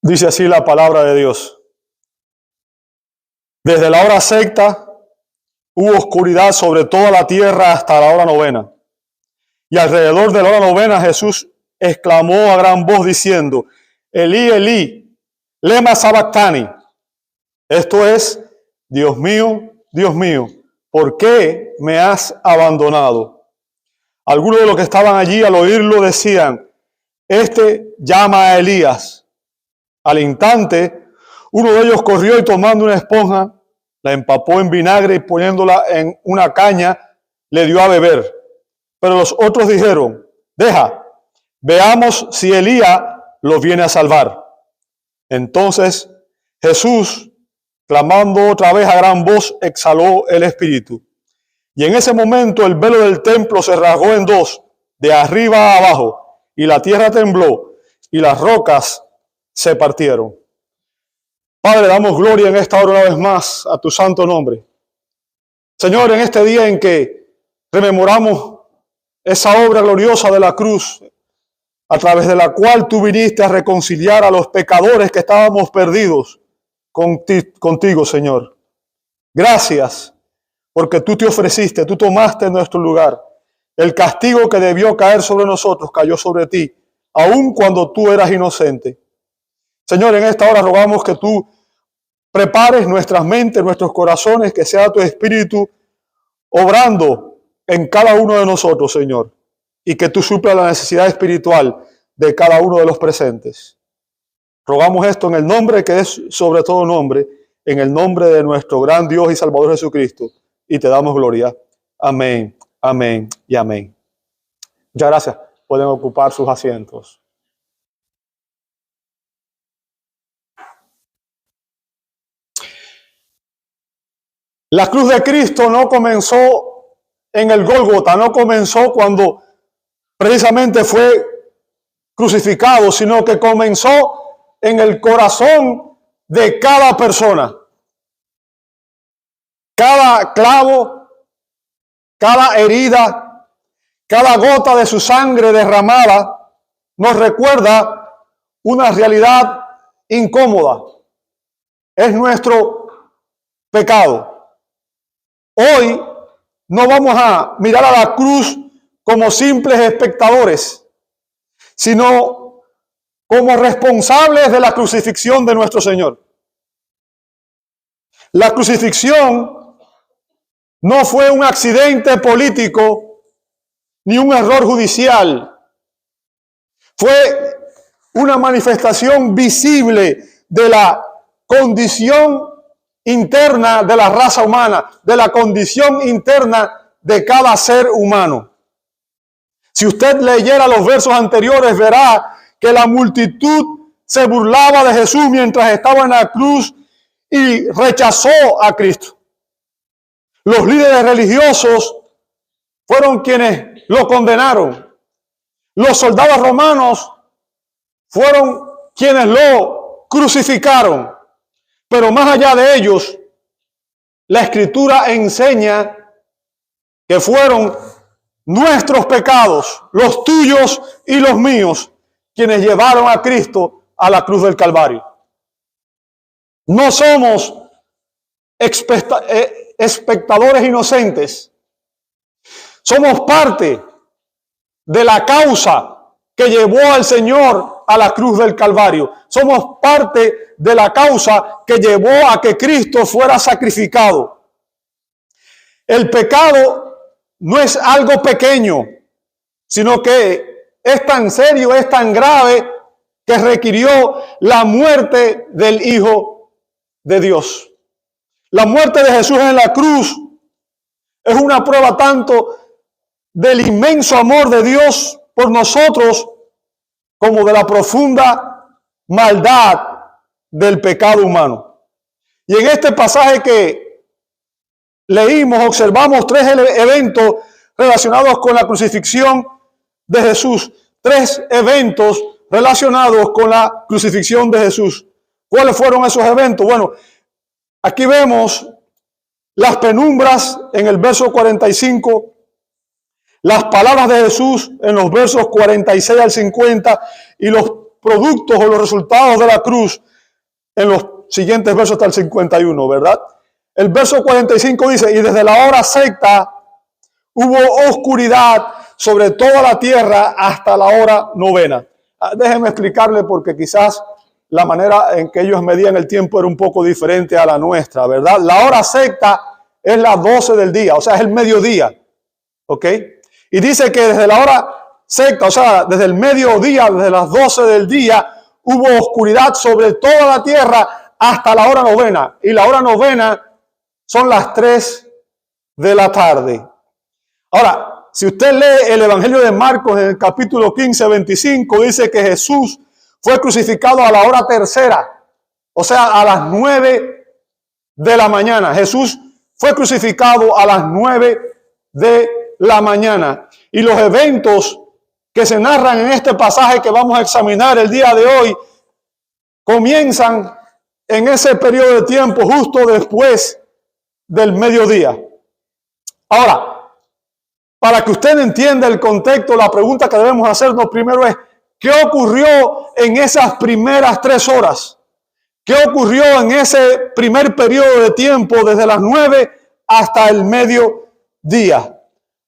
Dice así la palabra de Dios. Desde la hora sexta hubo oscuridad sobre toda la tierra hasta la hora novena. Y alrededor de la hora novena Jesús exclamó a gran voz diciendo: Elí, Elí, lema sabactani. Esto es: Dios mío, ¿por qué me has abandonado? Algunos de los que estaban allí al oírlo decían: Este llama a Elías. Al instante, uno de ellos corrió y tomando una esponja, la empapó en vinagre y poniéndola en una caña, le dio a beber. Pero los otros dijeron: Deja, veamos si Elías los viene a salvar. Entonces Jesús, clamando otra vez a gran voz, exhaló el espíritu. Y en ese momento el velo del templo se rasgó en dos, de arriba a abajo, y la tierra tembló, y las rocas se partieron. Padre, damos gloria en esta hora una vez más a tu santo nombre. Señor, en este día en que rememoramos esa obra gloriosa de la cruz, a través de la cual tú viniste a reconciliar a los pecadores que estábamos perdidos contigo, Señor. Gracias, porque tú te ofreciste, tú tomaste nuestro lugar. El castigo que debió caer sobre nosotros cayó sobre ti, aun cuando tú eras inocente. Señor, en esta hora rogamos que tú prepares nuestras mentes, nuestros corazones, que sea tu Espíritu obrando en cada uno de nosotros, Señor, y que tú suplas la necesidad espiritual de cada uno de los presentes. Rogamos esto en el nombre que es sobre todo nombre, en el nombre de nuestro gran Dios y Salvador Jesucristo, y te damos gloria. Amén, amén y amén. Muchas gracias. Pueden ocupar sus asientos. La cruz de Cristo no comenzó en el Gólgota, no comenzó cuando precisamente fue crucificado, sino que comenzó en el corazón de cada persona. Cada clavo, cada herida, cada gota de su sangre derramada nos recuerda una realidad incómoda. Es nuestro pecado. Hoy no vamos a mirar a la cruz como simples espectadores, sino como responsables de la crucifixión de nuestro Señor. La crucifixión no fue un accidente político ni un error judicial. Fue una manifestación visible de la condición interna de la raza humana, de la condición interna de cada ser humano. Si usted leyera los versos anteriores, verá que la multitud se burlaba de Jesús mientras estaba en la cruz y rechazó a Cristo. Los líderes religiosos fueron quienes lo condenaron. Los soldados romanos fueron quienes lo crucificaron. Pero más allá de ellos, la Escritura enseña que fueron nuestros pecados, los tuyos y los míos, quienes llevaron a Cristo a la cruz del Calvario. No somos espectadores inocentes. Somos parte de la causa que llevó al Señor a la cruz del Calvario. Somos parte de la causa que llevó a que Cristo fuera sacrificado. El pecado no es algo pequeño, sino que es tan serio, es tan grave, que requirió la muerte del Hijo de Dios. La muerte de Jesús en la cruz es una prueba tanto del inmenso amor de Dios por nosotros como de la profunda maldad del pecado humano. Y en este pasaje que leímos, observamos tres eventos relacionados con la crucifixión de Jesús. Tres eventos relacionados con la crucifixión de Jesús. ¿Cuáles fueron esos eventos? Bueno, aquí vemos las penumbras en el verso 45, las palabras de Jesús en los versos 46 al 50 y los productos o los resultados de la cruz en los siguientes versos hasta el 51, ¿verdad? El verso 45 dice, y desde la hora sexta hubo oscuridad sobre toda la tierra hasta la hora novena. Déjenme explicarle porque quizás la manera en que ellos medían el tiempo era un poco diferente a la nuestra, ¿verdad? La hora sexta es las 12 del día, o sea, es el mediodía, ¿ok? Y dice que desde la hora sexta, o sea, desde el mediodía, desde las 12 del día, hubo oscuridad sobre toda la tierra hasta la hora novena. Y la hora novena son las 3 de la tarde. Ahora, si usted lee el Evangelio de Marcos en el capítulo 15, 25, dice que Jesús fue crucificado a la hora tercera, o sea, a las 9 de la mañana. Jesús fue crucificado a las 9 de la mañana. Y los eventos que se narran en este pasaje que vamos a examinar el día de hoy comienzan en ese periodo de tiempo justo después del mediodía. Ahora, para que usted entienda el contexto, la pregunta que debemos hacernos primero es, ¿qué ocurrió en esas primeras 3 horas? ¿Qué ocurrió en ese primer periodo de tiempo desde las 9 hasta el mediodía?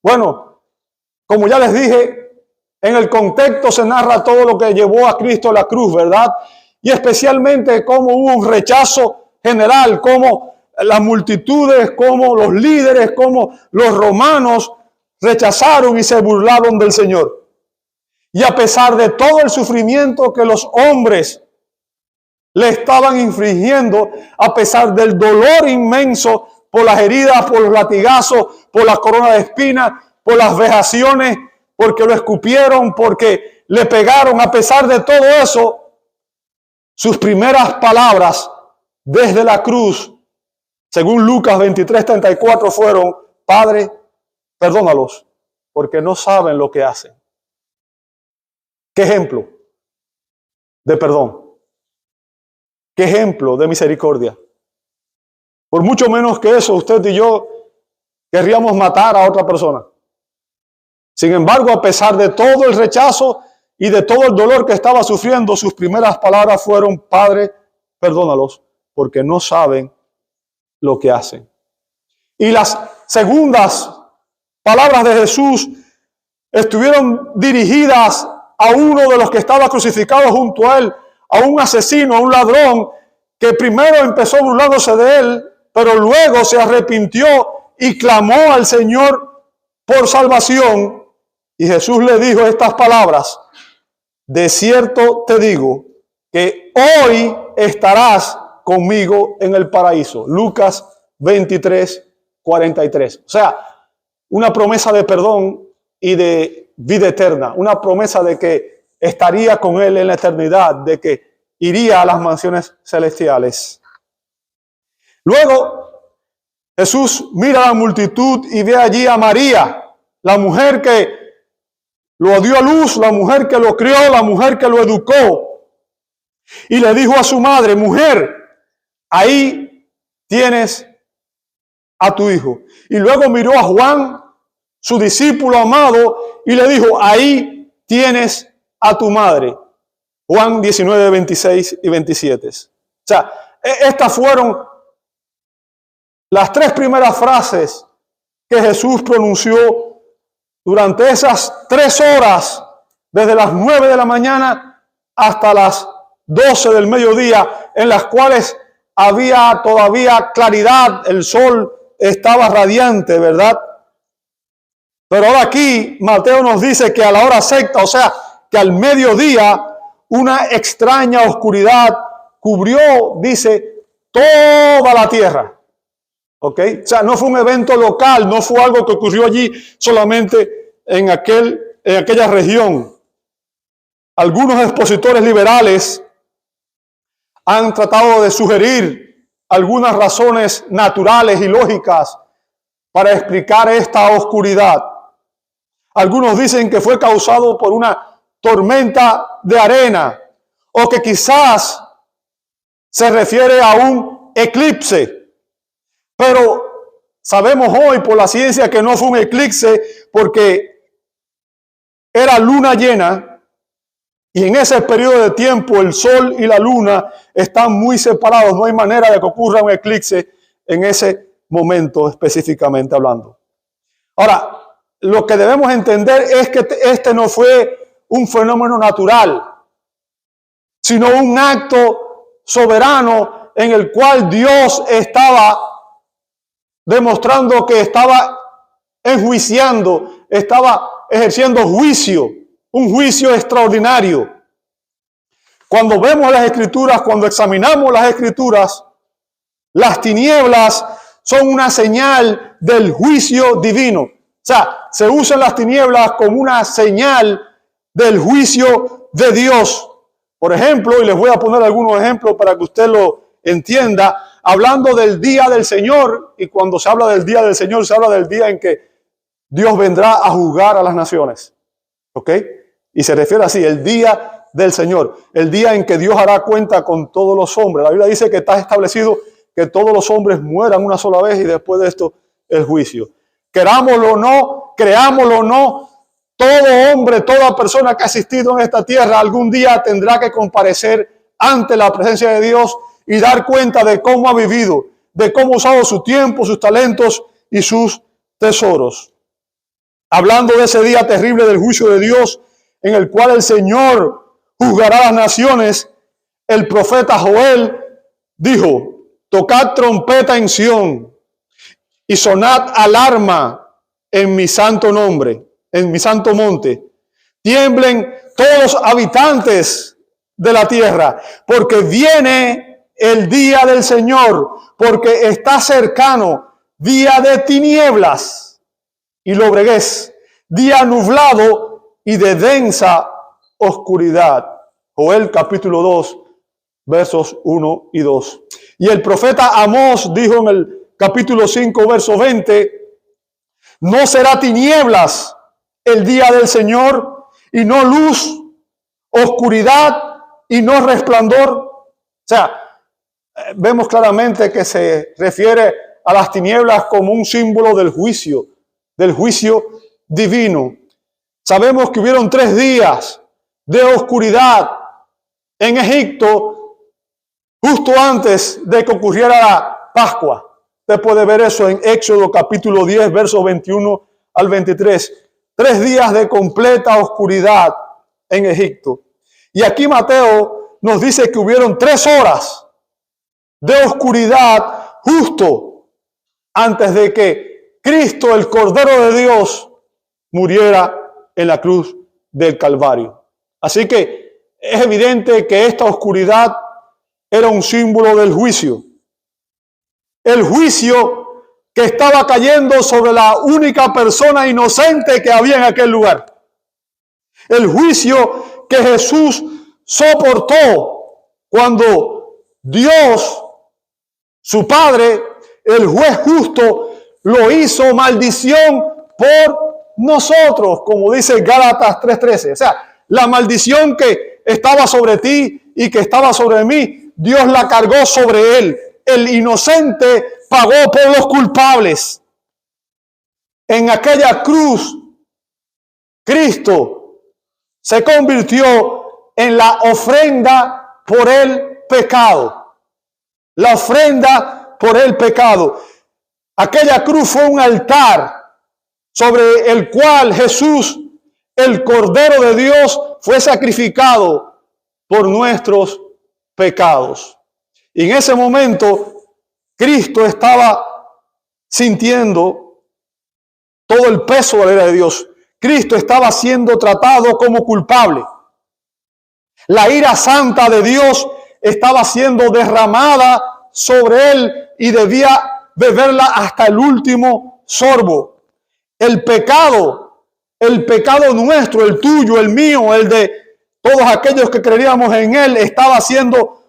Bueno, como ya les dije, en el contexto se narra todo lo que llevó a Cristo a la cruz, ¿verdad? Y especialmente cómo hubo un rechazo general, cómo las multitudes, cómo los líderes, cómo los romanos rechazaron y se burlaron del Señor. Y a pesar de todo el sufrimiento que los hombres le estaban infligiendo, a pesar del dolor inmenso por las heridas, por los latigazos, por la corona de espinas, por las vejaciones, porque lo escupieron, porque le pegaron, a pesar de todo eso, sus primeras palabras desde la cruz, según Lucas 23:34, fueron: Padre, perdónalos, porque no saben lo que hacen. ¿Qué ejemplo de perdón? ¿Qué ejemplo de misericordia? Por mucho menos que eso, usted y yo querríamos matar a otra persona. Sin embargo, a pesar de todo el rechazo y de todo el dolor que estaba sufriendo, sus primeras palabras fueron: Padre, perdónalos, porque no saben lo que hacen. Y las segundas palabras de Jesús estuvieron dirigidas a uno de los que estaba crucificado junto a él, a un asesino, a un ladrón, que primero empezó burlándose de él, pero luego se arrepintió y clamó al Señor por salvación. Y Jesús le dijo estas palabras: de cierto te digo que hoy estarás conmigo en el paraíso. Lucas 23:43. O sea, una promesa de perdón y de vida eterna, una promesa de que estaría con él en la eternidad, de que iría a las mansiones celestiales. Luego, Jesús mira a la multitud y ve allí a María, la mujer que lo dio a luz, la mujer que lo crió, la mujer que lo educó. Y le dijo a su madre: mujer, ahí tienes a tu hijo. Y luego miró a Juan, su discípulo amado, y le dijo: ahí tienes a tu madre. Juan 19, 26 y 27. O sea, estas fueron las 3 primeras frases que Jesús pronunció durante esas 3 horas, desde las 9 de la mañana hasta las 12 del mediodía, en las cuales había todavía claridad, el sol estaba radiante, ¿verdad? Pero ahora aquí Mateo nos dice que a la hora sexta, o sea, que al mediodía, una extraña oscuridad cubrió, dice, toda la tierra. ¿Ok? O sea, no fue un evento local, no fue algo que ocurrió allí solamente en aquella región. Algunos expositores liberales han tratado de sugerir algunas razones naturales y lógicas para explicar esta oscuridad. Algunos dicen que fue causado por una tormenta de arena, o que quizás se refiere a un eclipse. Pero sabemos hoy por la ciencia que no fue un eclipse, porque era luna llena Y en ese periodo de tiempo el sol y la luna están muy separados. No hay manera de que ocurra un eclipse en ese momento específicamente hablando. Ahora, lo que debemos entender es que este no fue un fenómeno natural, sino un acto soberano en el cual Dios estaba demostrando que estaba enjuiciando, estaba ejerciendo juicio, un juicio extraordinario. Cuando vemos las Escrituras, cuando examinamos las Escrituras, las tinieblas son una señal del juicio divino. O sea, se usan las tinieblas como una señal del juicio de Dios. Por ejemplo, y les voy a poner algunos ejemplos para que usted lo entienda, hablando del día del Señor, y cuando se habla del día del Señor, se habla del día en que Dios vendrá a juzgar a las naciones. ¿Ok? Y se refiere así, el día del Señor, el día en que Dios hará cuenta con todos los hombres. La Biblia dice que está establecido que todos los hombres mueran una sola vez y después de esto el juicio. Querámoslo o no, creámoslo o no, todo hombre, toda persona que ha asistido en esta tierra algún día tendrá que comparecer ante la presencia de Dios y dar cuenta de cómo ha vivido, de cómo ha usado su tiempo, sus talentos y sus tesoros. Hablando de ese día terrible del juicio de Dios, en el cual el Señor juzgará a las naciones, el profeta Joel dijo: tocad trompeta en Sión y sonad alarma en mi santo nombre, en mi santo monte. Tiemblen todos los habitantes de la tierra, porque viene el día del Señor, porque está cercano, día de tinieblas y lobreguez, día nublado y de densa oscuridad. Joel capítulo 2, versos 1 y 2. Y el profeta Amós dijo en el capítulo 5, verso 20, no será tinieblas el día del Señor, y no luz, oscuridad y no resplandor. O sea, vemos claramente que se refiere a las tinieblas como un símbolo del juicio divino. Sabemos que hubieron 3 días de oscuridad en Egipto justo antes de que ocurriera la Pascua. Usted puede ver eso en Éxodo capítulo 10, versos 21 al 23. 3 días de completa oscuridad en Egipto. Y aquí Mateo nos dice que hubieron 3 horas de oscuridad justo antes de que Cristo, el Cordero de Dios, muriera en la cruz del Calvario. Así que es evidente que esta oscuridad era un símbolo del juicio. El juicio que estaba cayendo sobre la única persona inocente que había en aquel lugar. El juicio que Jesús soportó cuando Dios, su Padre, el juez justo, lo hizo maldición por nosotros, como dice Gálatas 3:13. O sea, la maldición que estaba sobre ti y que estaba sobre mí, Dios la cargó sobre él. El inocente pagó por los culpables. En aquella cruz, Cristo se convirtió en la ofrenda por el pecado. La ofrenda por el pecado. Aquella cruz fue un altar sobre el cual Jesús, el Cordero de Dios, fue sacrificado por nuestros pecados. Y en ese momento, Cristo estaba sintiendo todo el peso de la ira de Dios. Cristo estaba siendo tratado como culpable. La ira santa de Dios estaba siendo derramada sobre él y debía beberla hasta el último sorbo. El pecado nuestro, el tuyo, el mío, el de todos aquellos que creíamos en él, estaba siendo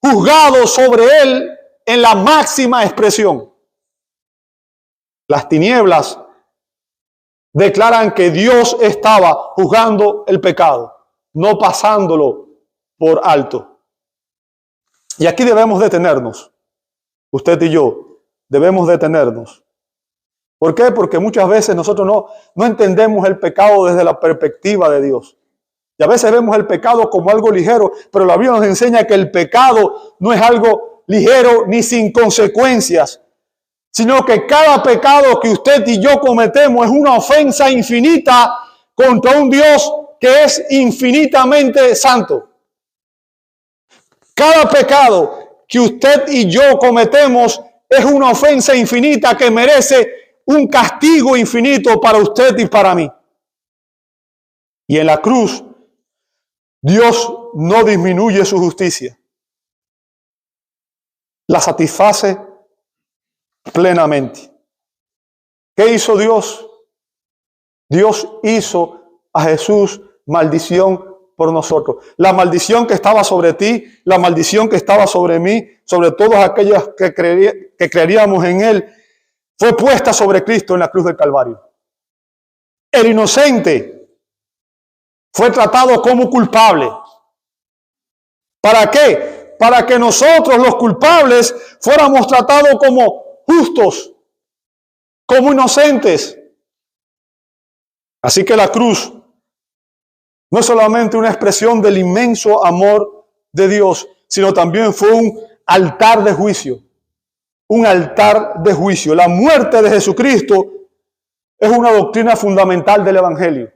juzgado sobre él en la máxima expresión. Las tinieblas declaran que Dios estaba juzgando el pecado, no pasándolo por alto. Y aquí debemos detenernos. Usted y yo debemos detenernos. ¿Por qué? Porque muchas veces nosotros no entendemos el pecado desde la perspectiva de Dios. Y a veces vemos el pecado como algo ligero, pero la Biblia nos enseña que el pecado no es algo ligero ni sin consecuencias, sino que cada pecado que usted y yo cometemos es una ofensa infinita contra un Dios que es infinitamente santo. Cada pecado que usted y yo cometemos es una ofensa infinita que merece un castigo infinito para usted y para mí. Y en la cruz, Dios no disminuye su justicia. La satisface plenamente. ¿Qué hizo Dios? Dios hizo a Jesús maldición por nosotros. La maldición que estaba sobre ti, la maldición que estaba sobre mí, sobre todos aquellos que creeríamos en Él, fue puesta sobre Cristo en la cruz del Calvario. El inocente fue tratado como culpable. ¿Para qué? Para que nosotros, los culpables, fuéramos tratados como justos, como inocentes. Así que la cruz no es solamente una expresión del inmenso amor de Dios, sino también fue un altar de juicio. Un altar de juicio. La muerte de Jesucristo es una doctrina fundamental del Evangelio.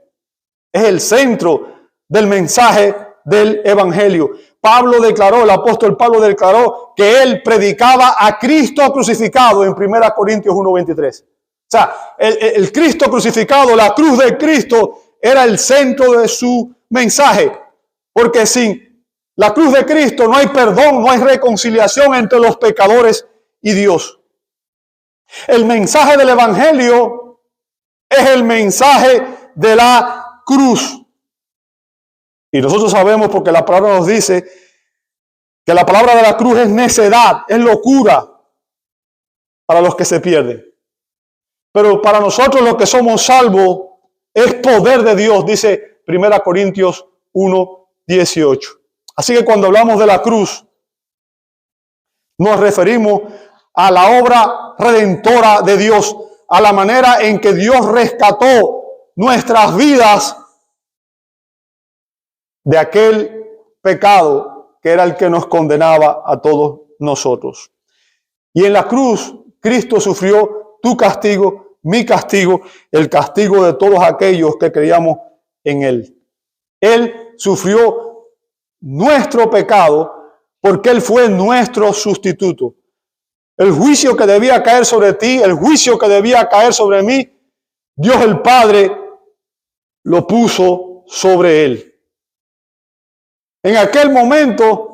Es el centro del mensaje del Evangelio. El apóstol Pablo declaró que él predicaba a Cristo crucificado en 1 Corintios 1:23. O sea, el Cristo crucificado, la cruz de Cristo, era el centro de su mensaje. Porque sin la cruz de Cristo no hay perdón, no hay reconciliación entre los pecadores y Dios. El mensaje del Evangelio es el mensaje de la cruz. Y nosotros sabemos, porque la palabra nos dice que la palabra de la cruz es necedad, es locura para los que se pierden. Pero para nosotros los que somos salvos es poder de Dios, dice 1 Corintios 1:18. Así que cuando hablamos de la cruz, nos referimos a la obra redentora de Dios, a la manera en que Dios rescató nuestras vidas de aquel pecado que era el que nos condenaba a todos nosotros. Y en la cruz, Cristo sufrió tu castigo, mi castigo, el castigo de todos aquellos que creíamos en Él. Él sufrió nuestro pecado porque Él fue nuestro sustituto. El juicio que debía caer sobre ti, el juicio que debía caer sobre mí, Dios el Padre lo puso sobre Él. En aquel momento,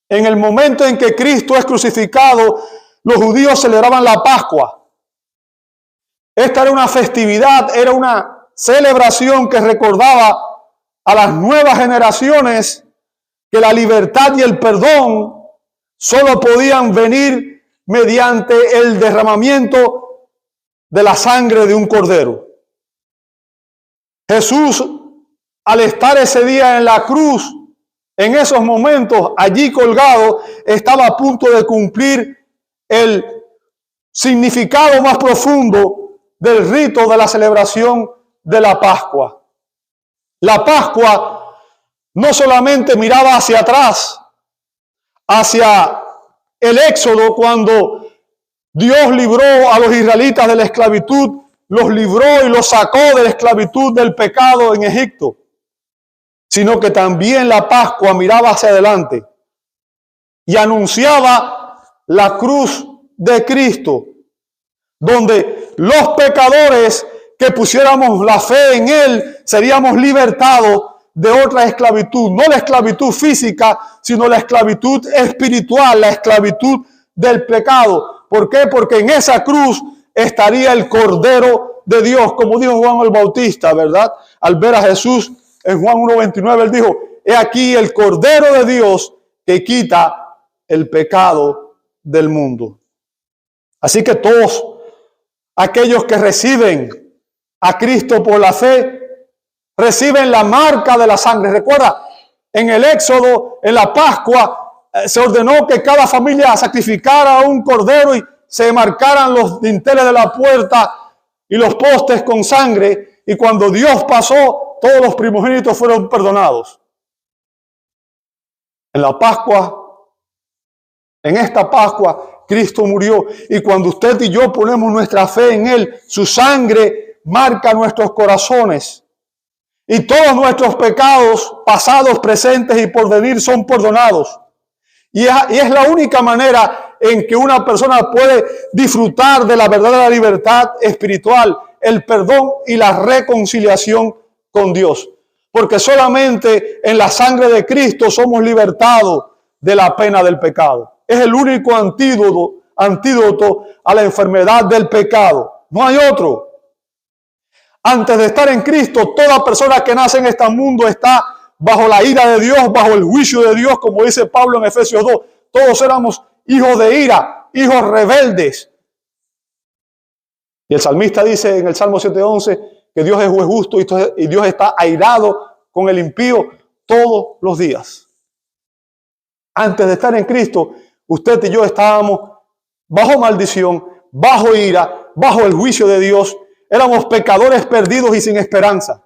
en el momento en que Cristo es crucificado, los judíos celebraban la Pascua. Esta era una festividad, era una celebración que recordaba a las nuevas generaciones que la libertad y el perdón solo podían venir mediante el derramamiento de la sangre de un cordero. Jesús, al estar ese día en la cruz, en esos momentos allí colgado, estaba a punto de cumplir el significado más profundo del rito de la celebración de la Pascua. La Pascua no solamente miraba hacia atrás, hacia el Éxodo, cuando Dios libró a los israelitas de la esclavitud, los libró y los sacó de la esclavitud del pecado en Egipto, sino que también la Pascua miraba hacia adelante y anunciaba la cruz de Cristo, donde los pecadores que pusiéramos la fe en Él seríamos libertados de otra esclavitud, no la esclavitud física, sino la esclavitud espiritual, la esclavitud del pecado. ¿Por qué? Porque en esa cruz estaría el Cordero de Dios, como dijo Juan el Bautista, ¿verdad? Al ver a Jesús en Juan 1:29, él dijo: he aquí el Cordero de Dios que quita el pecado del mundo. Así que todos aquellos que reciben a Cristo por la fe, reciben la marca de la sangre. Recuerda, en el Éxodo, en la Pascua, se ordenó que cada familia sacrificara un cordero y se marcaran los dinteles de la puerta y los postes con sangre. Y cuando Dios pasó todos los primogénitos fueron perdonados. En la Pascua, en esta Pascua, Cristo murió. Y cuando usted y yo ponemos nuestra fe en Él, su sangre marca nuestros corazones. Y todos nuestros pecados, pasados, presentes y por venir, son perdonados. Y es la única manera en que una persona puede disfrutar de la verdadera libertad espiritual, el perdón y la reconciliación con Dios. Porque solamente en la sangre de Cristo somos libertados de la pena del pecado. Es el único antídoto a la enfermedad del pecado. No hay otro. Antes de estar en Cristo, toda persona que nace en este mundo está bajo la ira de Dios, bajo el juicio de Dios, como dice Pablo en Efesios 2. Todos éramos hijos de ira, hijos rebeldes. Y el salmista dice en el Salmo 7:11 que Dios es juez justo y Dios está airado con el impío todos los días. Antes de estar en Cristo, usted y yo estábamos bajo maldición, bajo ira, bajo el juicio de Dios. Éramos pecadores perdidos y sin esperanza.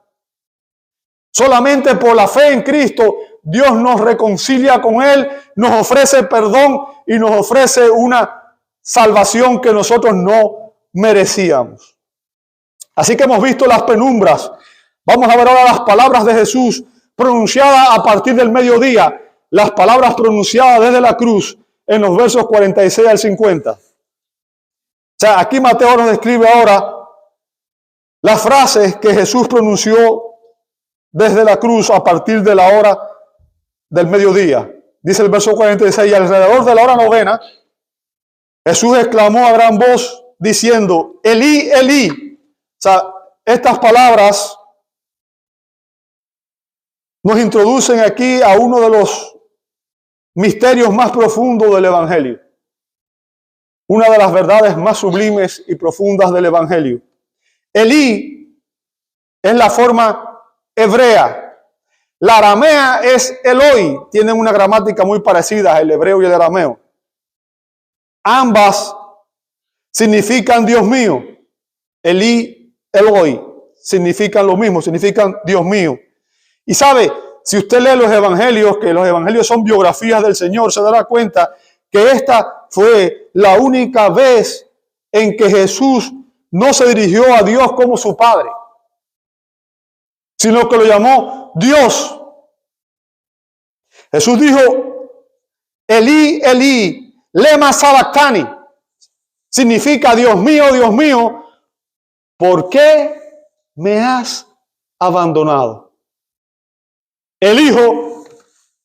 Solamente por la fe en Cristo, Dios nos reconcilia con Él, nos ofrece perdón y nos ofrece una salvación que nosotros no merecíamos. Así que hemos visto las penumbras. Vamos a ver ahora las palabras de Jesús pronunciadas a partir del mediodía, las palabras pronunciadas desde la cruz en los versos 46 al 50. O sea, aquí Mateo nos describe ahora las frases que Jesús pronunció desde la cruz a partir de la hora del mediodía. Dice el verso 46, y alrededor de la hora novena, Jesús exclamó a gran voz diciendo, Elí, Elí. O sea, estas palabras nos introducen aquí a uno de los misterios más profundos del Evangelio. Una de las verdades más sublimes y profundas del Evangelio. Elí es la forma hebrea. La aramea es Eloi. Tienen una gramática muy parecida, el hebreo y el arameo. Ambas significan Dios mío. Elí, Eloi significan lo mismo, significan Dios mío. Y sabe, si usted lee los evangelios, que los evangelios son biografías del Señor, se dará cuenta que esta fue la única vez en que Jesús no se dirigió a Dios como su Padre, sino que lo llamó Dios. Jesús dijo, Elí, Elí, lema sabactani. Significa, Dios mío, ¿por qué me has abandonado? El Hijo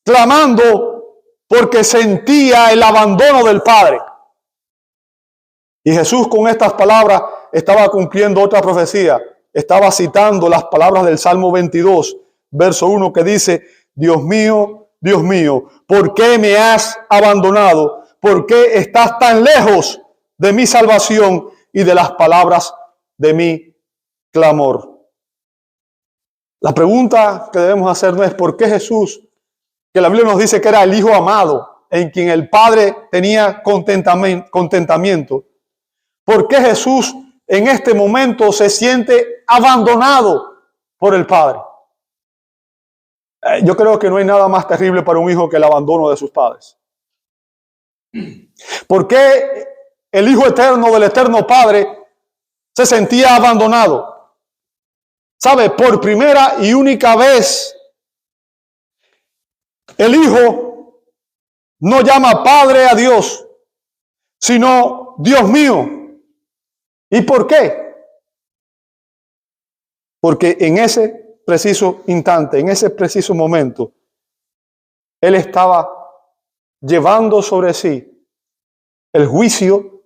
clamando porque sentía el abandono del Padre. Y Jesús con estas palabras estaba cumpliendo otra profecía. Estaba citando las palabras del Salmo 22, verso 1, que dice, Dios mío, ¿por qué me has abandonado? ¿Por qué estás tan lejos de mi salvación y de las palabras de mi clamor? La pregunta que debemos hacer no es ¿por qué Jesús, que la Biblia nos dice que era el Hijo amado, en quien el Padre tenía contentamiento? ¿Por qué Jesús en este momento se siente abandonado por el Padre? Yo creo que no hay nada más terrible para un hijo que el abandono de sus padres. ¿Por qué el Hijo eterno del eterno Padre se sentía abandonado? ¿Sabe? Por primera y única vez, el Hijo no llama Padre a Dios, sino Dios mío. ¿Y por qué? Porque en ese preciso instante, en ese preciso momento, Él estaba llevando sobre sí el juicio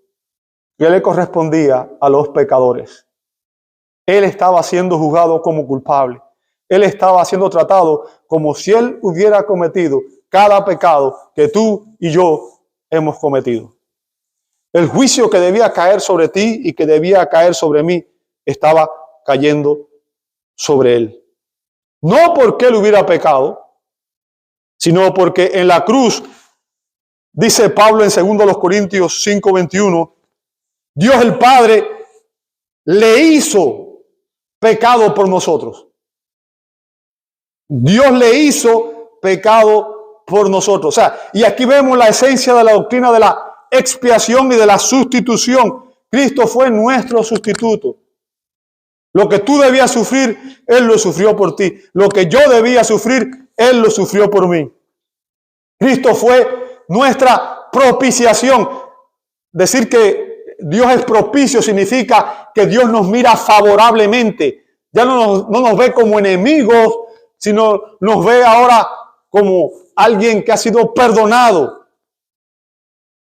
que le correspondía a los pecadores. Él estaba siendo juzgado como culpable. Él estaba siendo tratado como si Él hubiera cometido cada pecado que tú y yo hemos cometido. El juicio que debía caer sobre ti y que debía caer sobre mí estaba cayendo sobre Él. No porque Él hubiera pecado, sino porque en la cruz, dice Pablo en 2 Corintios 5:21, Dios el Padre le hizo pecado por nosotros. Dios le hizo pecado por nosotros. O sea, y aquí vemos la esencia de la doctrina de la expiación y de la sustitución. Cristo fue nuestro sustituto. Lo que tú debías sufrir, Él lo sufrió por ti. Lo que yo debía sufrir, Él lo sufrió por mí. Cristo fue nuestra propiciación. Decir que Dios es propicio significa que Dios nos mira favorablemente. Ya no nos ve como enemigos, sino nos ve ahora como alguien que ha sido perdonado.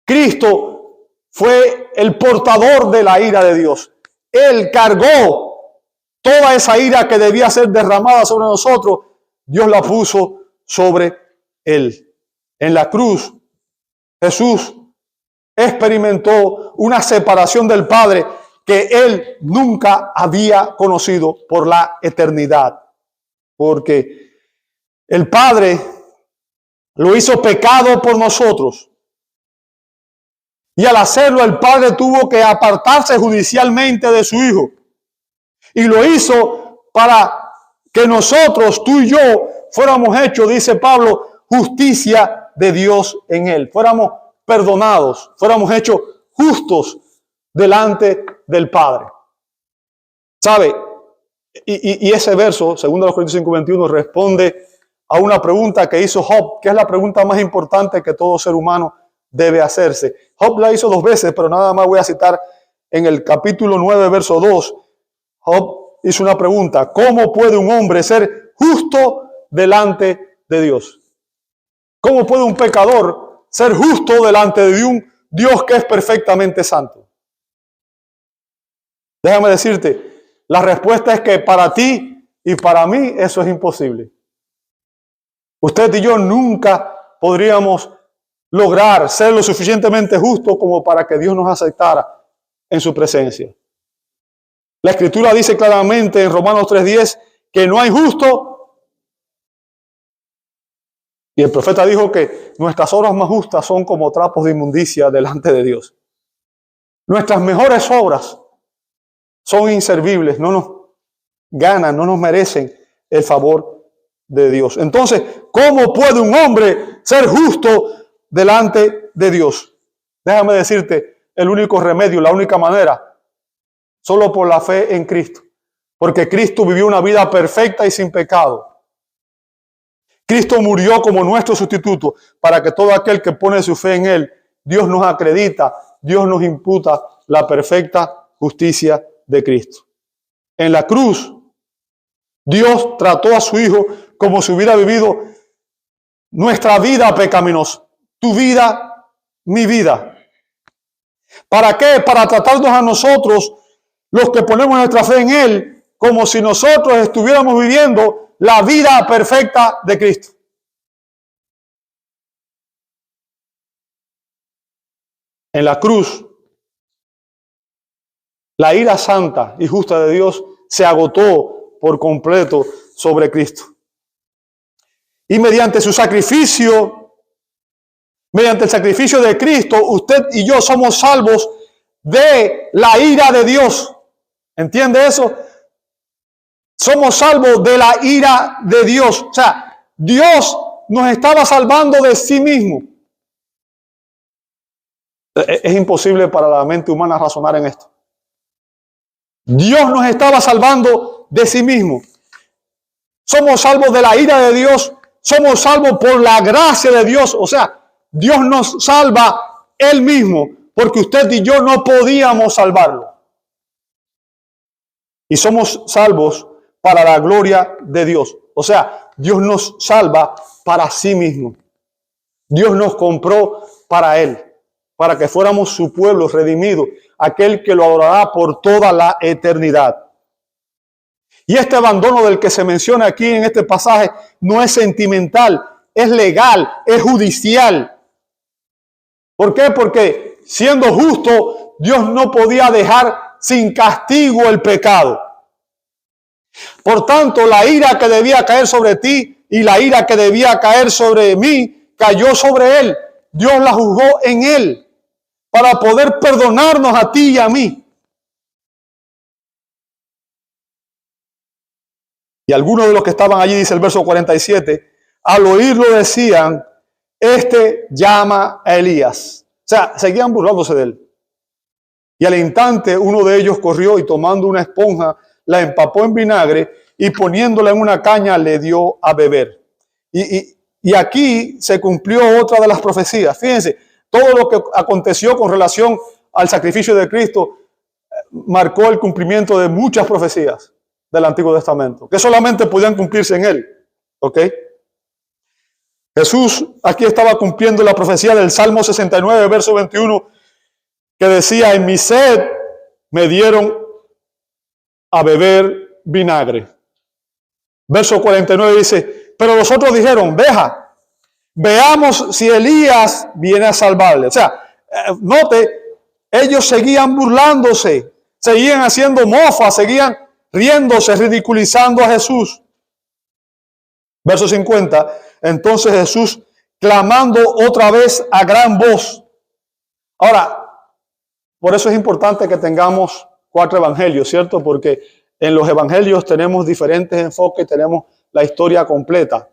Cristo fue el portador de la ira de Dios. Él cargó toda esa ira que debía ser derramada sobre nosotros. Dios la puso sobre Él. En la cruz, Jesús experimentó una separación del Padre que Él nunca había conocido por la eternidad. Porque el Padre lo hizo pecado por nosotros. Y al hacerlo, el Padre tuvo que apartarse judicialmente de su Hijo. Y lo hizo para que nosotros, tú y yo, fuéramos hechos, dice Pablo, justicia de Dios en Él. Fuéramos perdonados, fuéramos hechos justos delante del Padre. ¿Sabe? Y ese verso, 2 Corintios 5:21, responde a una pregunta que hizo Job, que es la pregunta más importante que todo ser humano debe hacerse. Job la hizo 2 veces, pero nada más voy a citar en el capítulo 9, verso 2. Job hizo una pregunta: ¿cómo puede un hombre ser justo delante de Dios? ¿Cómo puede un pecador ser justo delante de un Dios que es perfectamente santo? Déjame decirte, la respuesta es que para ti y para mí eso es imposible. Usted y yo nunca podríamos lograr ser lo suficientemente justos como para que Dios nos aceptara en su presencia. La Escritura dice claramente en Romanos 3:10 que no hay justo. Y el profeta dijo que nuestras obras más justas son como trapos de inmundicia delante de Dios. Nuestras mejores obras son inservibles, no nos ganan, no nos merecen el favor de Dios. Entonces, ¿cómo puede un hombre ser justo delante de Dios? Déjame decirte, el único remedio, la única manera, solo por la fe en Cristo. Porque Cristo vivió una vida perfecta y sin pecado. Cristo murió como nuestro sustituto para que todo aquel que pone su fe en Él, Dios nos acredita, Dios nos imputa la perfecta justicia de Cristo. En la cruz, Dios trató a su Hijo como si hubiera vivido nuestra vida pecaminosa. Tu vida, mi vida. ¿Para qué? Para tratarnos a nosotros, los que ponemos nuestra fe en Él, como si nosotros estuviéramos viviendo la vida perfecta de Cristo. En la cruz, la ira santa y justa de Dios se agotó por completo sobre Cristo. Y mediante su sacrificio, mediante el sacrificio de Cristo, usted y yo somos salvos de la ira de Dios. ¿Entiende eso? Somos salvos de la ira de Dios. O sea, Dios nos estaba salvando de sí mismo. Es imposible para la mente humana razonar en esto. Dios nos estaba salvando de sí mismo. Somos salvos de la ira de Dios. Somos salvos por la gracia de Dios. O sea, Dios nos salva Él mismo, porque usted y yo no podíamos salvarlo. Y somos salvos para la gloria de Dios. O sea, Dios nos salva para sí mismo. Dios nos compró para Él, para que fuéramos su pueblo redimido, aquel que lo adorará por toda la eternidad. Y este abandono del que se menciona aquí en este pasaje no es sentimental, es legal, es judicial. ¿Por qué? Porque siendo justo, Dios no podía dejar sin castigo el pecado. Por tanto, la ira que debía caer sobre ti y la ira que debía caer sobre mí, cayó sobre Él. Dios la juzgó en Él para poder perdonarnos a ti y a mí. Y algunos de los que estaban allí, dice el verso 47, al oírlo decían, este llama a Elías. O sea, seguían burlándose de él. Y al instante uno de ellos corrió y tomando una esponja, la empapó en vinagre y poniéndola en una caña le dio a beber. Y aquí se cumplió otra de las profecías. Fíjense, todo lo que aconteció con relación al sacrificio de Cristo marcó el cumplimiento de muchas profecías del Antiguo Testamento, que solamente podían cumplirse en él. ¿Ok? Jesús aquí estaba cumpliendo la profecía del Salmo 69, verso 21, que decía, en mi sed me dieron a beber vinagre. Verso 49 dice, pero los otros dijeron, veamos si Elías viene a salvarle. O sea, note, ellos seguían burlándose, seguían haciendo mofa, seguían riéndose, ridiculizando a Jesús. Verso 50, entonces Jesús, clamando otra vez a gran voz. Ahora, por eso es importante que tengamos 4 evangelios, ¿cierto? Porque en los evangelios tenemos diferentes enfoques, tenemos la historia completa.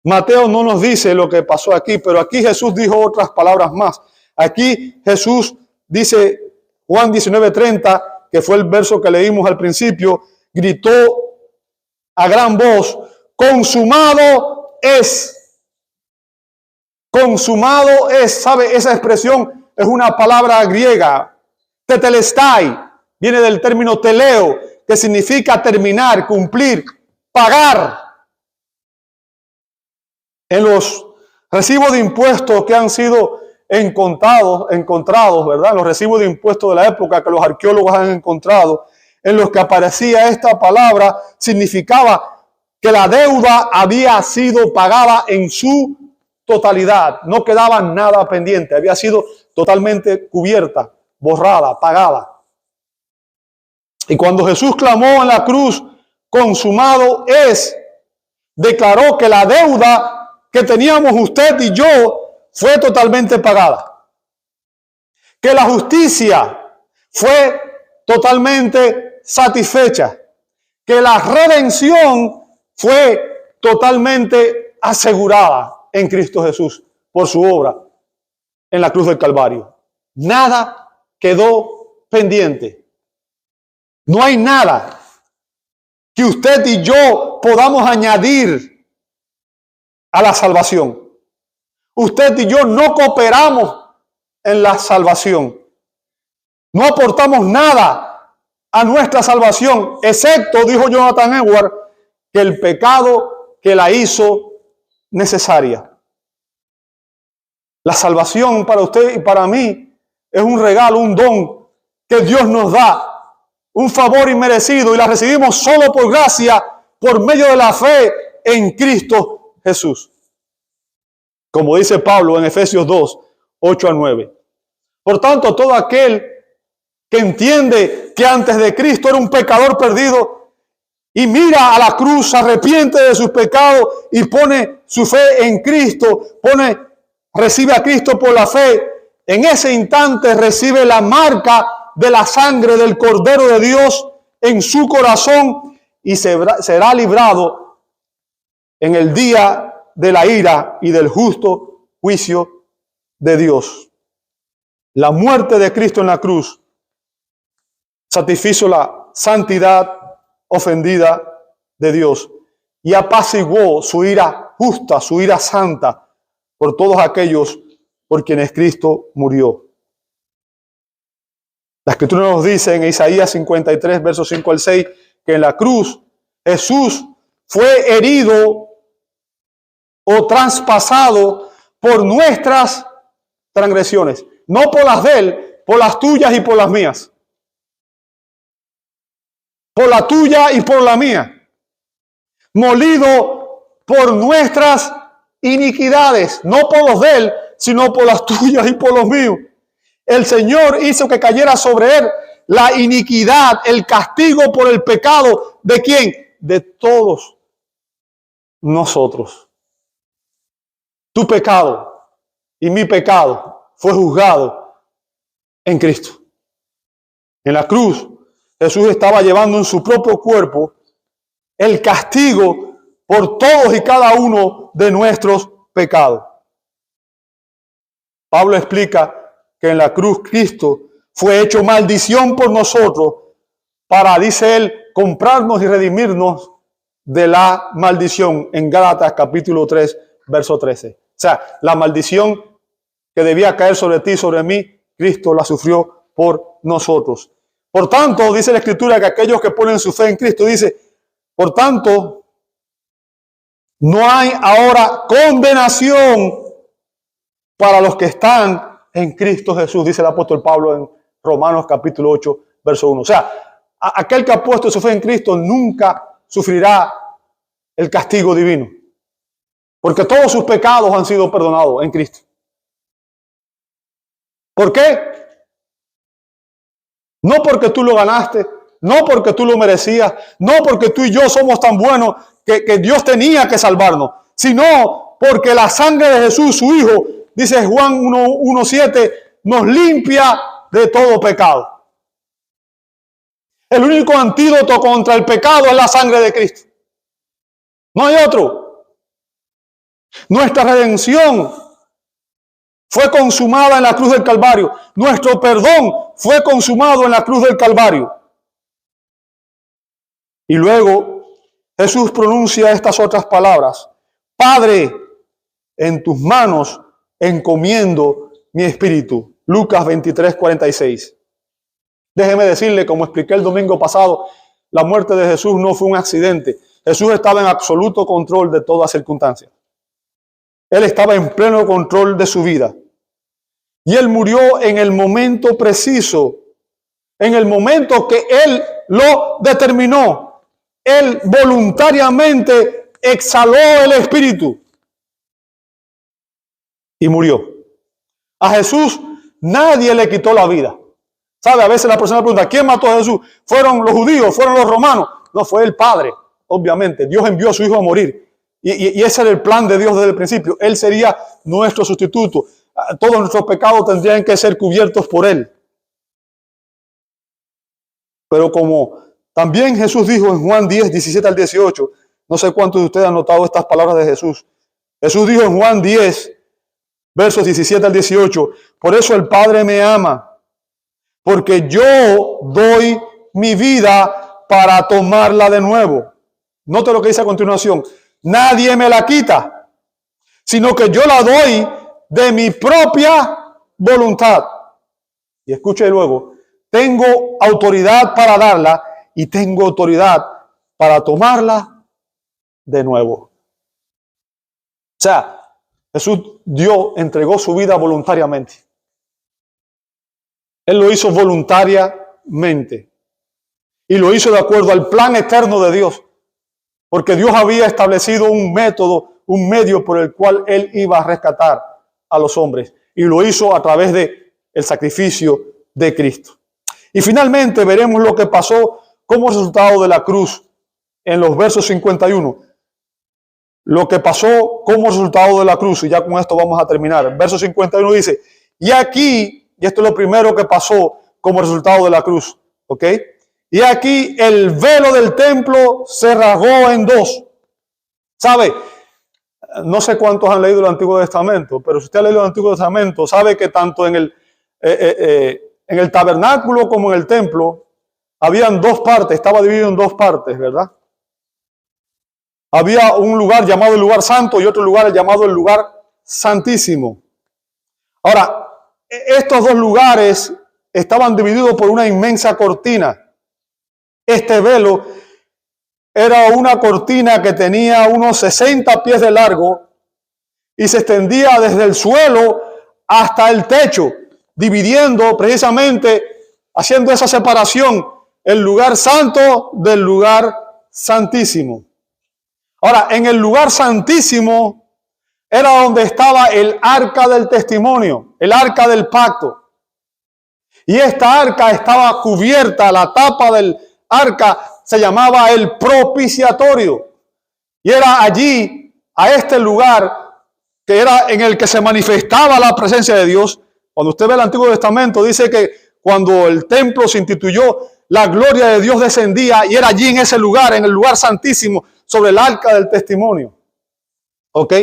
Mateo no nos dice lo que pasó aquí, pero aquí Jesús dijo otras palabras más. Aquí Jesús dice, Juan 19:30, que fue el verso que leímos al principio, gritó a gran voz, consumado es. Consumado es. ¿Sabe? Esa expresión es una palabra griega. Tetelestai. Viene del término teleo, que significa terminar, cumplir, pagar. En los recibos de impuestos que han sido encontrados, ¿verdad? Los recibos de impuestos de la época que los arqueólogos han encontrado, en los que aparecía esta palabra, significaba que la deuda había sido pagada en su totalidad. No quedaba nada pendiente, había sido totalmente cubierta, borrada, pagada. Y cuando Jesús clamó en la cruz, consumado es, declaró que la deuda que teníamos usted y yo fue totalmente pagada. Que la justicia fue totalmente satisfecha. Que la redención fue totalmente asegurada en Cristo Jesús por su obra en la cruz del Calvario. Nada quedó pendiente. No hay nada que usted y yo podamos añadir a la salvación. Usted y yo no cooperamos en la salvación. No aportamos nada a nuestra salvación, excepto, dijo Jonathan Edwards, que el pecado que la hizo necesaria. La salvación para usted y para mí es un regalo, un don que Dios nos da, un favor inmerecido, y la recibimos solo por gracia, por medio de la fe en Cristo Jesús. Como dice Pablo en Efesios 2, 8 a 9. Por tanto, todo aquel que entiende que antes de Cristo era un pecador perdido y mira a la cruz, se arrepiente de sus pecados y pone su fe en Cristo, recibe a Cristo por la fe, en ese instante recibe la marca de la sangre del Cordero de Dios en su corazón y será librado en el día de la ira y del justo juicio de Dios. La muerte de Cristo en la cruz satisfizo la santidad ofendida de Dios y apaciguó su ira justa, su ira santa por todos aquellos por quienes Cristo murió. La Escritura nos dice en Isaías 53, versos 5 al 6, que en la cruz Jesús fue herido o traspasado por nuestras transgresiones. No por las de Él, por las tuyas y por las mías. Por la tuya y por la mía. Molido por nuestras iniquidades. No por los de Él, sino por las tuyas y por los míos. El Señor hizo que cayera sobre Él la iniquidad, el castigo por el pecado. ¿De quién? De todos nosotros. Tu pecado y mi pecado fue juzgado en Cristo. En la cruz, Jesús estaba llevando en su propio cuerpo el castigo por todos y cada uno de nuestros pecados. Pablo explica que en la cruz Cristo fue hecho maldición por nosotros para, dice él, comprarnos y redimirnos de la maldición en Gálatas capítulo 3, verso 13. O sea, la maldición que debía caer sobre ti y sobre mí, Cristo la sufrió por nosotros. Por tanto, dice la Escritura que aquellos que ponen su fe en Cristo, dice, por tanto, no hay ahora condenación para los que están en Cristo Jesús, dice el apóstol Pablo en Romanos capítulo 8, verso 1. O sea, aquel que ha puesto su fe en Cristo nunca sufrirá el castigo divino, porque todos sus pecados han sido perdonados en Cristo. ¿Por qué? No porque tú lo ganaste, no porque tú lo merecías, no porque tú y yo somos tan buenos que Dios tenía que salvarnos, sino porque la sangre de Jesús, su Hijo, dice Juan 1:7, nos limpia de todo pecado. El único antídoto contra el pecado es la sangre de Cristo. No hay otro. Nuestra redención fue consumada en la cruz del Calvario. Nuestro perdón fue consumado en la cruz del Calvario. Y luego Jesús pronuncia estas otras palabras. Padre, en tus manos encomiendo mi espíritu. Lucas 23:46. Déjeme decirle, como expliqué el domingo pasado, la muerte de Jesús no fue un accidente. Jesús estaba en absoluto control de todas circunstancias. Él estaba en pleno control de su vida. Y Él murió en el momento preciso, en el momento que Él lo determinó. Él voluntariamente exhaló el Espíritu y murió. A Jesús nadie le quitó la vida. ¿Sabe? A veces la persona pregunta, ¿quién mató a Jesús? ¿Fueron los judíos? ¿Fueron los romanos? No, fue el Padre, obviamente. Dios envió a su Hijo a morir. Y ese era el plan de Dios desde el principio. Él sería nuestro sustituto. Todos nuestros pecados tendrían que ser cubiertos por Él. Pero como también Jesús dijo en Juan 10, 17 al 18, no sé cuántos de ustedes han notado estas palabras de Jesús. Jesús dijo en Juan 10, versos 17 al 18, por eso el Padre me ama, porque yo doy mi vida para tomarla de nuevo. Note lo que dice a continuación. Nadie me la quita, sino que yo la doy de mi propia voluntad. Y escuche luego, tengo autoridad para darla y tengo autoridad para tomarla de nuevo. O sea, Jesús entregó su vida voluntariamente. Él lo hizo voluntariamente. Y lo hizo de acuerdo al plan eterno de Dios. Porque Dios había establecido un método, un medio por el cual Él iba a rescatar a los hombres. Y lo hizo a través de el sacrificio de Cristo. Y finalmente veremos lo que pasó como resultado de la cruz en los versos 51. Lo que pasó como resultado de la cruz, y ya con esto vamos a terminar. Verso 51 dice, y aquí, y esto es lo primero que pasó como resultado de la cruz, ¿ok? Y aquí el velo del templo se rasgó en dos. ¿Sabe? No sé cuántos han leído el Antiguo Testamento, pero si usted ha leído el Antiguo Testamento, sabe que tanto en el tabernáculo como en el templo habían dos partes, estaba dividido en dos partes, ¿verdad? Había un lugar llamado el lugar santo y otro lugar llamado el lugar santísimo. Ahora, estos dos lugares estaban divididos por una inmensa cortina. Este velo era una cortina que tenía unos 60 pies de largo y se extendía desde el suelo hasta el techo, dividiendo precisamente, haciendo esa separación, el lugar santo del lugar santísimo. Ahora, en el lugar santísimo era donde estaba el arca del testimonio, el arca del pacto. Y esta arca estaba cubierta, la tapa del arca se llamaba el propiciatorio. Y era allí, a este lugar, que era en el que se manifestaba la presencia de Dios. Cuando usted ve el Antiguo Testamento, dice que cuando el templo se instituyó, la gloria de Dios descendía y era allí en ese lugar, en el lugar santísimo, sobre el arca del testimonio. ¿Ok?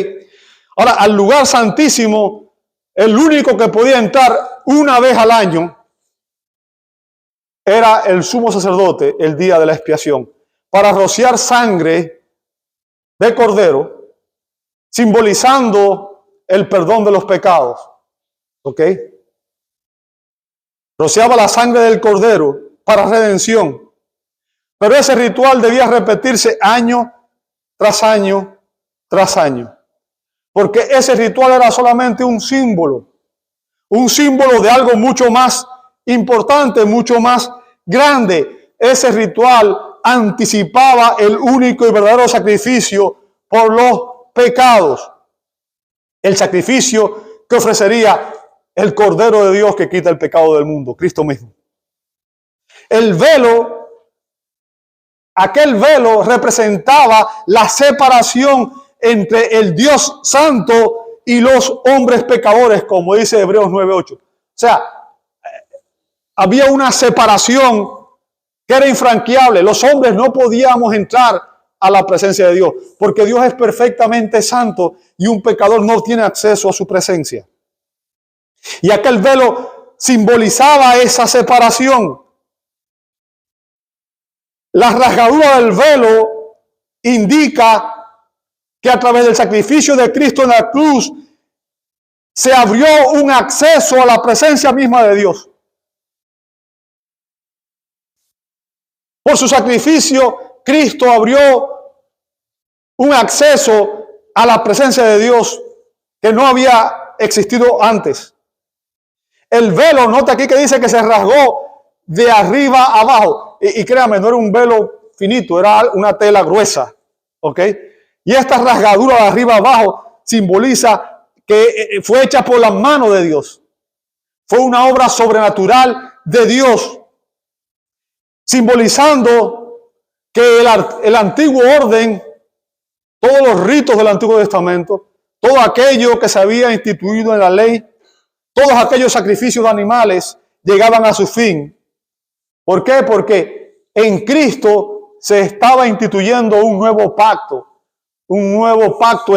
Ahora, al lugar santísimo, el único que podía entrar una vez al año era el sumo sacerdote el día de la expiación, para rociar sangre de cordero, simbolizando el perdón de los pecados. ¿Ok? Rociaba la sangre del cordero para redención. Pero ese ritual debía repetirse año tras año tras año. Porque ese ritual era solamente un símbolo de algo mucho más importante, mucho más grande. Ese ritual anticipaba el único y verdadero sacrificio por los pecados. El sacrificio que ofrecería el Cordero de Dios que quita el pecado del mundo, Cristo mismo. El velo, aquel velo representaba la separación entre el Dios santo y los hombres pecadores, como dice Hebreos 9:8. O sea, había una separación que era infranqueable. Los hombres no podíamos entrar a la presencia de Dios, porque Dios es perfectamente santo y un pecador no tiene acceso a su presencia. Y aquel velo simbolizaba esa separación. La rasgadura del velo indica que a través del sacrificio de Cristo en la cruz se abrió un acceso a la presencia misma de Dios. Por su sacrificio, Cristo abrió un acceso a la presencia de Dios que no había existido antes. El velo, nota aquí que dice que se rasgó de arriba abajo. Y créame, no era un velo finito, era una tela gruesa. ¿Ok? Y esta rasgadura de arriba abajo simboliza que fue hecha por la mano de Dios. Fue una obra sobrenatural de Dios, simbolizando que el antiguo orden, todos los ritos del Antiguo Testamento, todo aquello que se había instituido en la ley, todos aquellos sacrificios de animales llegaban a su fin. ¿Por qué? Porque en Cristo se estaba instituyendo un nuevo pacto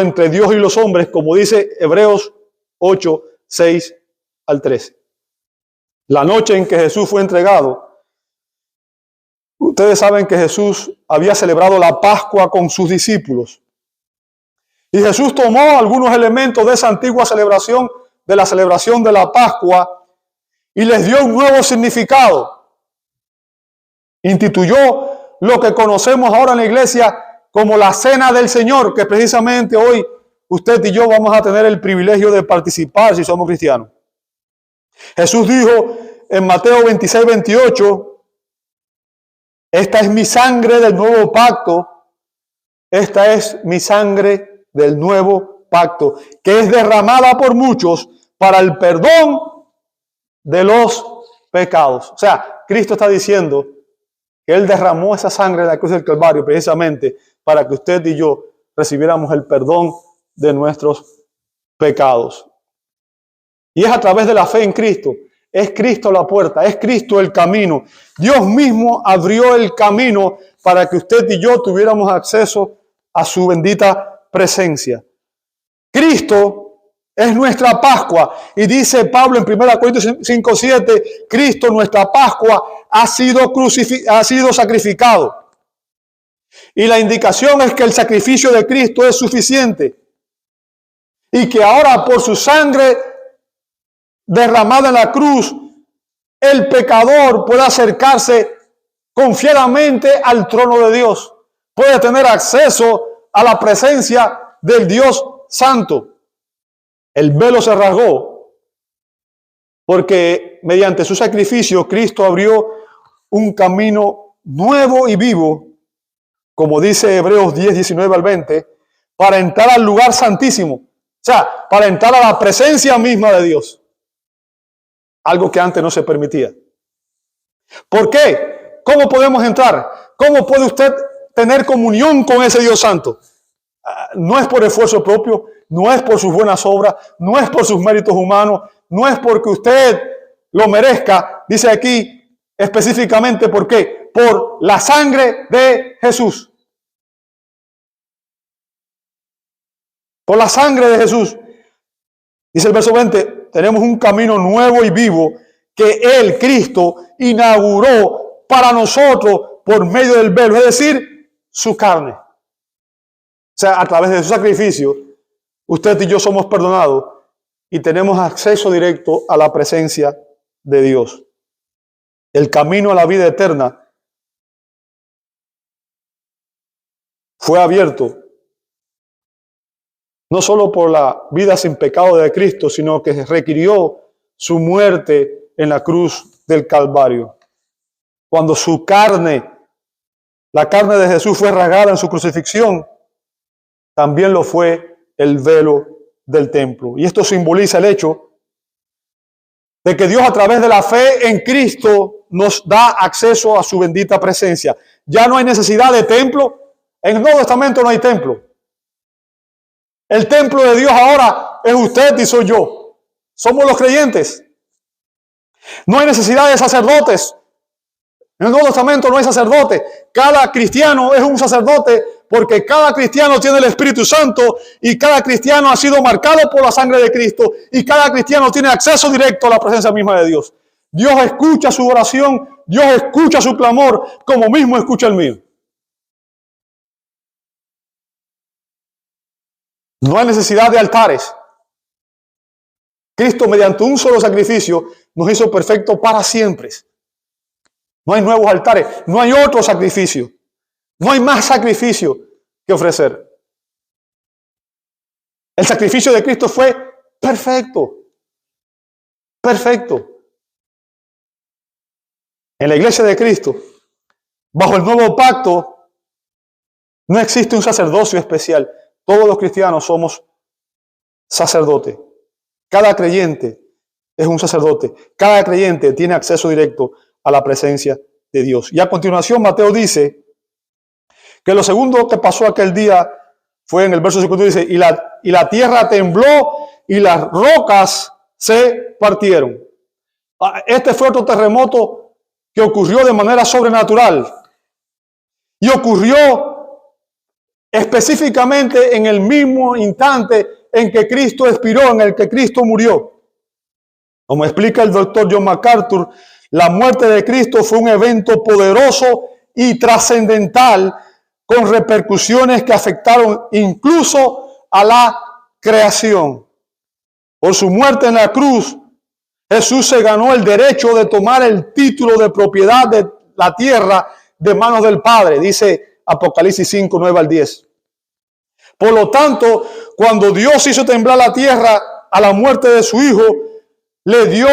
entre Dios y los hombres, como dice Hebreos 8, 6 al 13. La noche en que Jesús fue entregado, ustedes saben que Jesús había celebrado la Pascua con sus discípulos. Y Jesús tomó algunos elementos de esa antigua celebración, de la celebración de la Pascua, y les dio un nuevo significado. Instituyó lo que conocemos ahora en la iglesia como la Cena del Señor, que precisamente hoy usted y yo vamos a tener el privilegio de participar si somos cristianos. Jesús dijo en Mateo 26, 28, esta es mi sangre del nuevo pacto, esta es mi sangre del nuevo pacto, que es derramada por muchos para el perdón de los pecados. O sea, Cristo está diciendo que Él derramó esa sangre en la cruz del Calvario precisamente para que usted y yo recibiéramos el perdón de nuestros pecados. Y es a través de la fe en Cristo. Es Cristo la puerta, es Cristo el camino. Dios mismo abrió el camino para que usted y yo tuviéramos acceso a su bendita presencia. Cristo es nuestra Pascua. Y dice Pablo en 1 Corintios 5:7, Cristo, nuestra Pascua, ha sido sacrificado. Y la indicación es que el sacrificio de Cristo es suficiente. Y que ahora por su sangre derramada en la cruz, el pecador puede acercarse confiadamente al trono de Dios. Puede tener acceso a la presencia del Dios Santo. El velo se rasgó porque mediante su sacrificio Cristo abrió un camino nuevo y vivo, como dice Hebreos 10, 19 al 20, para entrar al lugar santísimo. O sea, para entrar a la presencia misma de Dios. Algo que antes no se permitía. ¿Por qué? ¿Cómo podemos entrar? ¿Cómo puede usted tener comunión con ese Dios Santo? No es por esfuerzo propio, no es por sus buenas obras, no es por sus méritos humanos, no es porque usted lo merezca. Dice aquí, Específicamente, ¿por qué? Por la sangre de Jesús. Por la sangre de Jesús. Dice el verso 20, tenemos un camino nuevo y vivo que Él, Cristo, inauguró para nosotros por medio del velo, es decir, su carne. O sea, a través de su sacrificio, usted y yo somos perdonados y tenemos acceso directo a la presencia de Dios. El camino a la vida eterna fue abierto no solo por la vida sin pecado de Cristo, sino que requirió su muerte en la cruz del Calvario. Cuando su carne, la carne de Jesús fue rasgada en su crucifixión, también lo fue el velo del templo. Y esto simboliza el hecho de que Dios, a través de la fe en Cristo, nos da acceso a su bendita presencia. Ya no hay necesidad de templo. En el Nuevo Testamento no hay templo. El templo de Dios ahora es usted y soy yo. Somos los creyentes. No hay necesidad de sacerdotes. En el Nuevo Testamento no hay sacerdote. Cada cristiano es un sacerdote porque cada cristiano tiene el Espíritu Santo y cada cristiano ha sido marcado por la sangre de Cristo y cada cristiano tiene acceso directo a la presencia misma de Dios. Dios escucha su oración, Dios escucha su clamor como mismo escucha el mío. No hay necesidad de altares. Cristo, mediante un solo sacrificio, nos hizo perfectos para siempre. No hay nuevos altares, no hay otro sacrificio, no hay más sacrificio que ofrecer. El sacrificio de Cristo fue perfecto, perfecto. En la iglesia de Cristo, bajo el nuevo pacto, no existe un sacerdocio especial. Todos los cristianos somos sacerdotes. Cada creyente es un sacerdote. Cada creyente tiene acceso directo a la presencia de Dios. Y a continuación Mateo dice que lo segundo que pasó aquel día fue en el verso 50, dice, y la tierra tembló y las rocas se partieron. Este fue otro terremoto que ocurrió de manera sobrenatural. Y ocurrió específicamente en el mismo instante en que Cristo expiró, en el que Cristo murió. Como explica el doctor John MacArthur, la muerte de Cristo fue un evento poderoso y trascendental con repercusiones que afectaron incluso a la creación. Por su muerte en la cruz, Jesús se ganó el derecho de tomar el título de propiedad de la tierra de manos del Padre, dice Apocalipsis 5, 9 al 10. Por lo tanto, cuando Dios hizo temblar la tierra a la muerte de su Hijo, le dio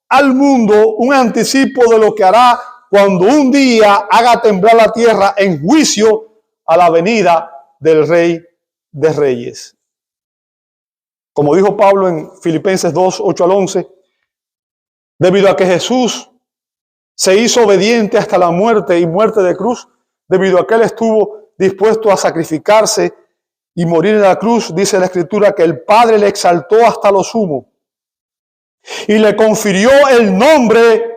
al mundo un anticipo de lo que hará cuando un día haga temblar la tierra en juicio a la venida del Rey de Reyes. Como dijo Pablo en Filipenses 2, 8 al 11, debido a que Jesús se hizo obediente hasta la muerte y muerte de cruz, debido a que Él estuvo dispuesto a sacrificarse y morir en la cruz, dice la Escritura que el Padre le exaltó hasta lo sumo y le confirió el nombre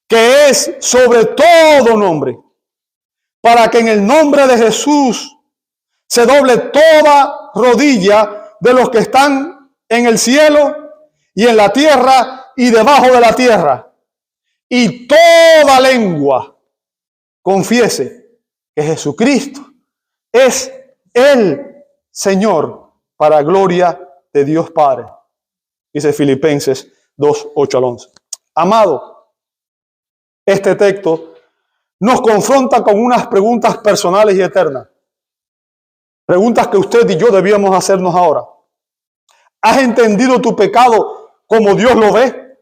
que es sobre todo nombre, para que en el nombre de Jesús se doble toda rodilla de los que están en el cielo y en la tierra y debajo de la tierra, y toda lengua confiese que Jesucristo es el Señor, para gloria de Dios Padre. Dice Filipenses 2, 8 al 11. Amado, este texto nos confronta con unas preguntas personales y eternas. Preguntas que usted y yo debíamos hacernos ahora. ¿Has entendido tu pecado como Dios lo ve?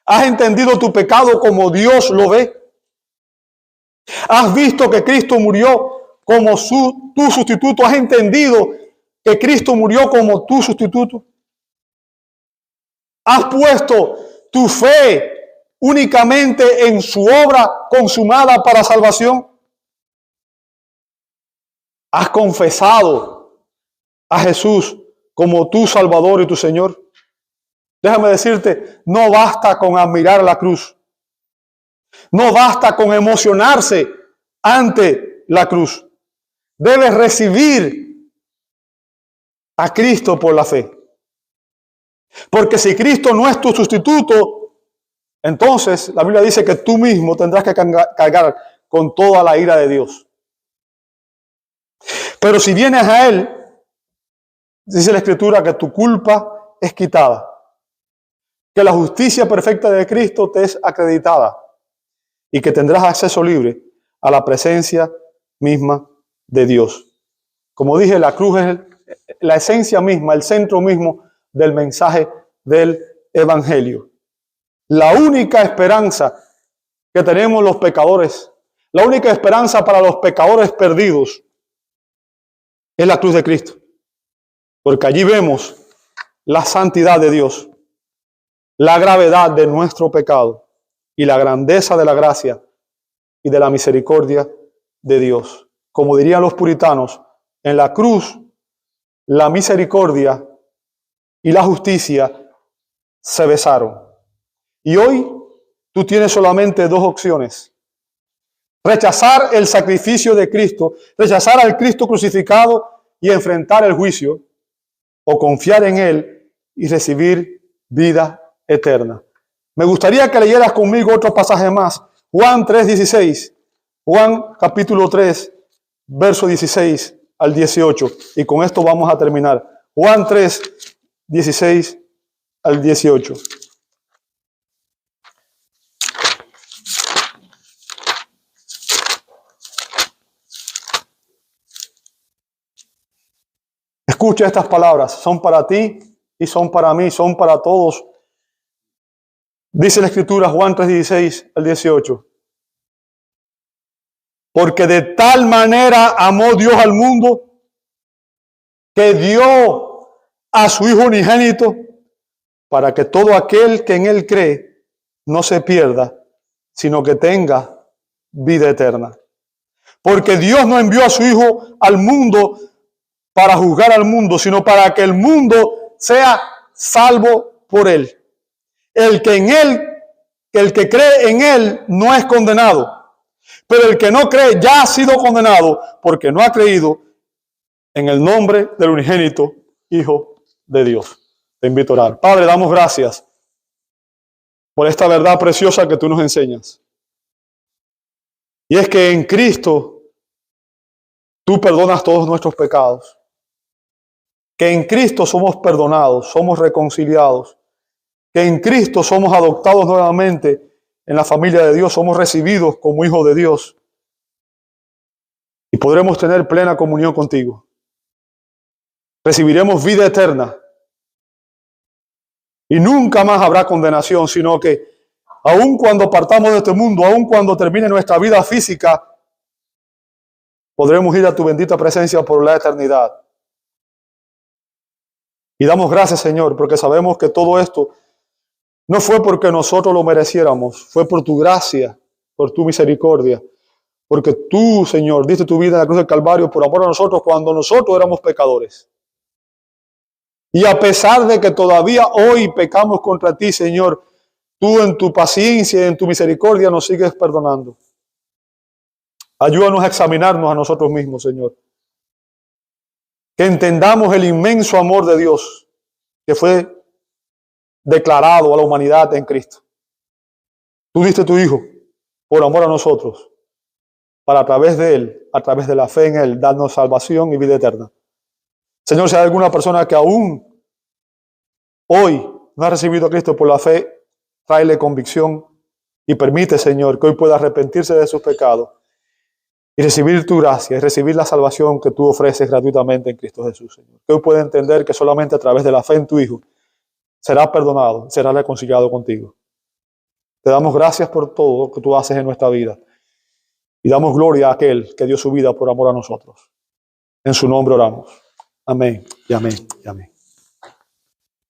¿Has entendido tu pecado como Dios lo ve? ¿Has visto que Cristo murió como tu sustituto? ¿Has entendido que Cristo murió como tu sustituto? ¿Has puesto tu fe únicamente en su obra consumada para salvación? ¿Has confesado a Jesús como tu Salvador y tu Señor? Déjame decirte, no basta con admirar la cruz. No basta con emocionarse ante la cruz. Debes recibir a Cristo por la fe. Porque si Cristo no es tu sustituto, entonces la Biblia dice que tú mismo tendrás que cargar con toda la ira de Dios. Pero si vienes a Él, dice la Escritura que tu culpa es quitada, que la justicia perfecta de Cristo te es acreditada y que tendrás acceso libre a la presencia misma de Dios. Como dije, la cruz es la esencia misma, el centro mismo del mensaje del Evangelio. La única esperanza que tenemos los pecadores, la única esperanza para los pecadores perdidos es la cruz de Cristo. Porque allí vemos la santidad de Dios, la gravedad de nuestro pecado y la grandeza de la gracia y de la misericordia de Dios. Como dirían los puritanos, en la cruz la misericordia y la justicia se besaron. Y hoy tú tienes solamente dos opciones: rechazar el sacrificio de Cristo, rechazar al Cristo crucificado y enfrentar el juicio, o confiar en Él y recibir vida eterna. Me gustaría que leyeras conmigo otro pasaje más. Juan 3:16. Juan capítulo 3, verso 16 al 18. Y con esto vamos a terminar. Juan 3, 16 al 18. Escucha estas palabras, son para ti y son para mí, son para todos. Dice la Escritura, Juan 3:16 al 18. Porque de tal manera amó Dios al mundo que dio a su Hijo unigénito para que todo aquel que en Él cree no se pierda, sino que tenga vida eterna. Porque Dios no envió a su Hijo al mundo para juzgar al mundo, sino para que el mundo sea salvo por Él. El que cree en Él no es condenado, pero el que no cree ya ha sido condenado porque no ha creído en el nombre del unigénito Hijo de Dios. Te invito a orar. Padre, damos gracias por esta verdad preciosa que tú nos enseñas. Y es que en Cristo tú perdonas todos nuestros pecados. Que en Cristo somos perdonados, somos reconciliados. Que en Cristo somos adoptados nuevamente en la familia de Dios, somos recibidos como hijos de Dios. Y podremos tener plena comunión contigo. Recibiremos vida eterna. Y nunca más habrá condenación, sino que aun cuando partamos de este mundo, aun cuando termine nuestra vida física, podremos ir a tu bendita presencia por la eternidad. Y damos gracias, Señor, porque sabemos que todo esto no fue porque nosotros lo mereciéramos, fue por tu gracia, por tu misericordia. Porque tú, Señor, diste tu vida en la cruz del Calvario por amor a nosotros cuando nosotros éramos pecadores. Y a pesar de que todavía hoy pecamos contra ti, Señor, tú en tu paciencia y en tu misericordia nos sigues perdonando. Ayúdanos a examinarnos a nosotros mismos, Señor. Que entendamos el inmenso amor de Dios que fue declarado a la humanidad en Cristo. Tú diste tu Hijo por amor a nosotros, para a través de Él, a través de la fe en Él, darnos salvación y vida eterna. Señor, si hay alguna persona que aún hoy no ha recibido a Cristo por la fe, tráele convicción y permite, Señor, que hoy pueda arrepentirse de sus pecados y recibir tu gracia y recibir la salvación que tú ofreces gratuitamente en Cristo Jesús, Señor. Que hoy pueda entender que solamente a través de la fe en tu Hijo será perdonado, será reconciliado contigo. Te damos gracias por todo lo que tú haces en nuestra vida y damos gloria a aquel que dio su vida por amor a nosotros. En su nombre oramos. Amén y amén y amén.